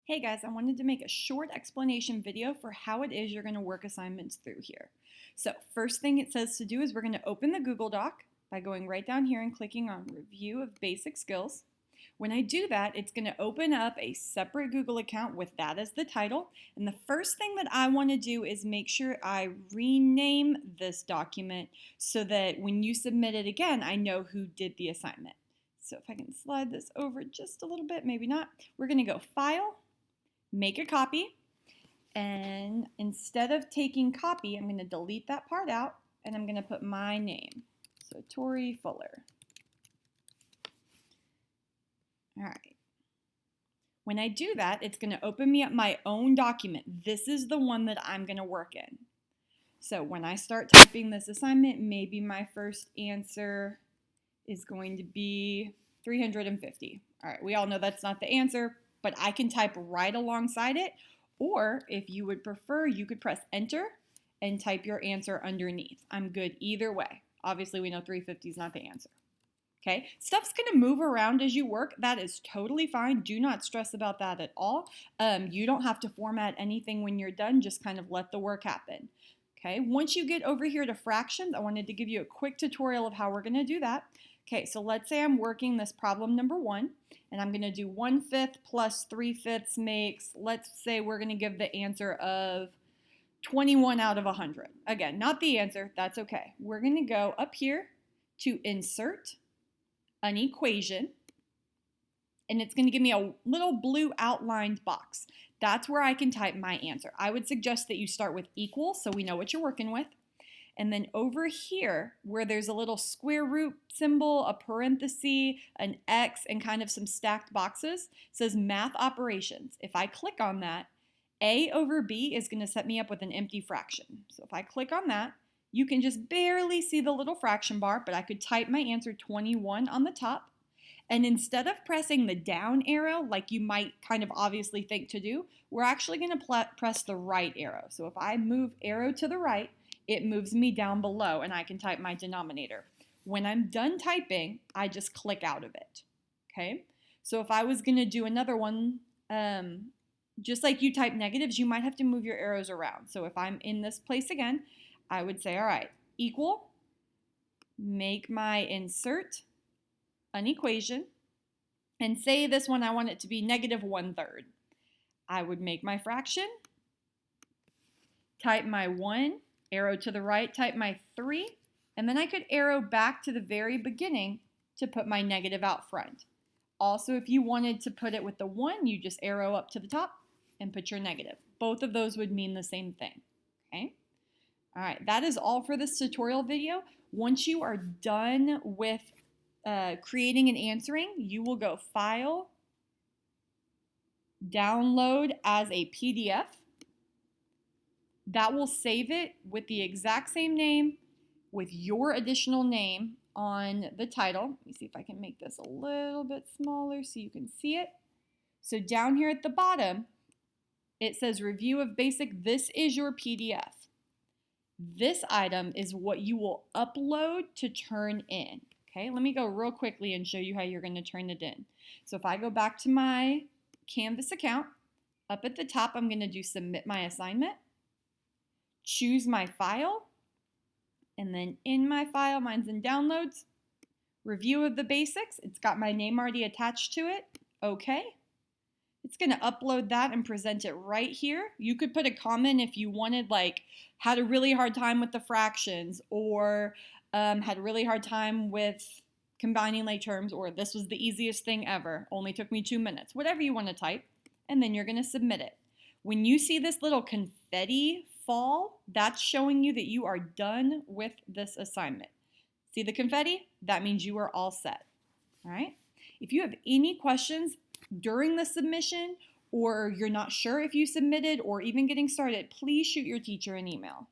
Hey guys, I wanted to make a short explanation video for how it is you're going to work assignments through here. So first thing it says to do is we're going to open the Google Doc by going right down here and clicking on Review of Basic Skills. When I do that, it's going to open up a separate Google account with that as the title. And the first thing that I want to do is make sure I rename this document so that when you submit it again, I know who did the assignment. So if I can slide this over just a little bit, maybe not, we're going to go File, make a copy, and instead of taking copy, I'm going to delete that part out and I'm going to put my name. So Tori Fuller. All right. When I do that, it's going to open me up my own document. This is the one that I'm going to work in. So when I start typing this assignment, maybe my first answer is going to be 350. All right, we all know that's not the answer, but I can type right alongside it, or if you would prefer, you could press enter and type your answer underneath. I'm good either way. Obviously, we know 350 is not the answer. Okay, stuff's gonna move around as you work. That is totally fine. Do not stress about that at all. You don't have to format anything when you're done. Just kind of let the work happen. Okay, once you get over here to fractions, I wanted to give you a quick tutorial of how we're gonna do that. Okay, so let's say I'm working this problem number 1, and I'm going to do 1/5 plus 3/5 makes, let's say we're going to give the answer of 21 out of 100. Again, not the answer, that's okay. We're going to go up here to insert an equation, and it's going to give me a little blue outlined box. That's where I can type my answer. I would suggest that you start with equal so we know what you're working with. And then over here, where there's a little square root symbol, a parenthesis, an X, and kind of some stacked boxes, says math operations. If I click on that, A over B is going to set me up with an empty fraction. So if I click on that, you can just barely see the little fraction bar, but I could type my answer 21 on the top. And instead of pressing the down arrow, like you might kind of obviously think to do, we're actually going to press the right arrow. So if I move arrow to the right, it moves me down below and I can type my denominator. When I'm done typing, I just click out of it. Okay? So if I was going to do another one, just like you type negatives, you might have to move your arrows around. So if I'm in this place again, I would say, all right, equal, make my insert an equation, and say this one I want it to be -1/3. I would make my fraction, type my 1, arrow to the right, type my 3, and then I could arrow back to the very beginning to put my negative out front. Also, if you wanted to put it with the 1, you just arrow up to the top and put your negative. Both of those would mean the same thing. Okay? All right, that is all for this tutorial video. Once you are done with creating and answering, you will go File, Download as a PDF. That will save it with the exact same name, with your additional name on the title. Let me see if I can make this a little bit smaller so you can see it. So down here at the bottom, it says Review of Basic. This is your PDF. This item is what you will upload to turn in. Okay, let me go real quickly and show you how you're going to turn it in. So if I go back to my Canvas account, up at the top, I'm going to do Submit My Assignment. Choose my file, and then in my file, mine's in Downloads, Review of the Basics. It's got my name already attached to it. Okay. It's going to upload that and present it right here. You could put a comment if you wanted, like, had a really hard time with the fractions, or had a really hard time with combining like terms, or this was the easiest thing ever, only took me 2 minutes, whatever you want to type, and then you're going to submit it. When you see this little confetti fall, that's showing you that you are done with this assignment. See the confetti? That means you are all set. All right? If you have any questions during the submission, or you're not sure if you submitted or even getting started, please shoot your teacher an email.